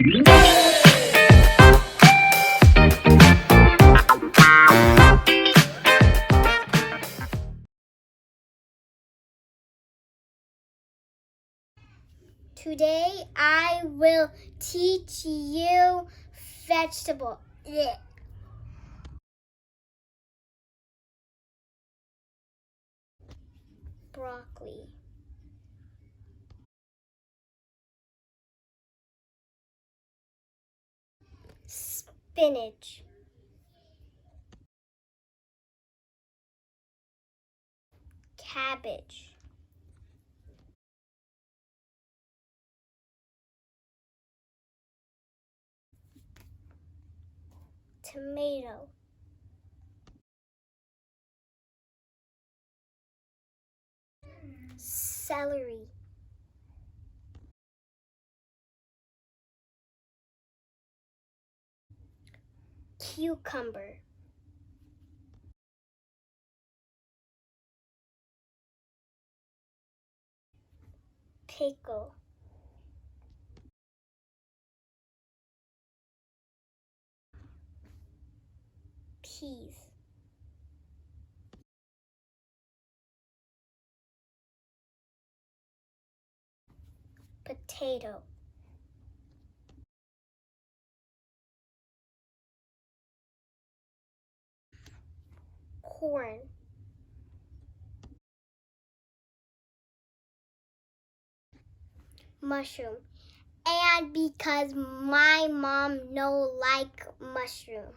Today I will teach you vegetable. Broccoli. Spinach. Cabbage. Tomato. Celery. Cucumber. Pickle. Peas. Potato. Corn. Mushroom. And because my mom no like mushroom.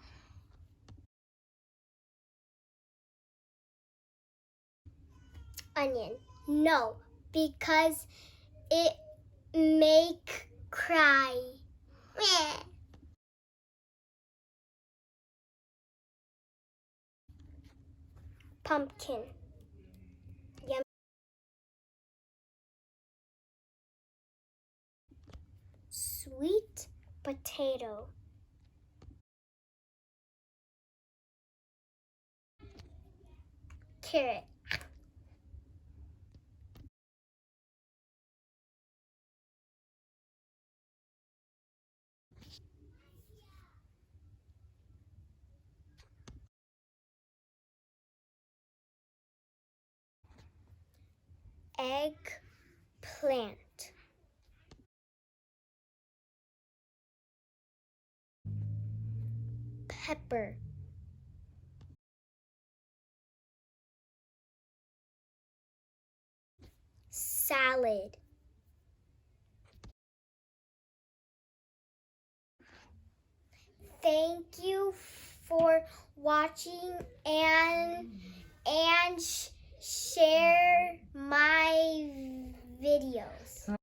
Onion. No, because it make cry. Pumpkin. Yum. Sweet potato. Carrot. Eggplant. Pepper. Salad. Thank you for watching and share my videos.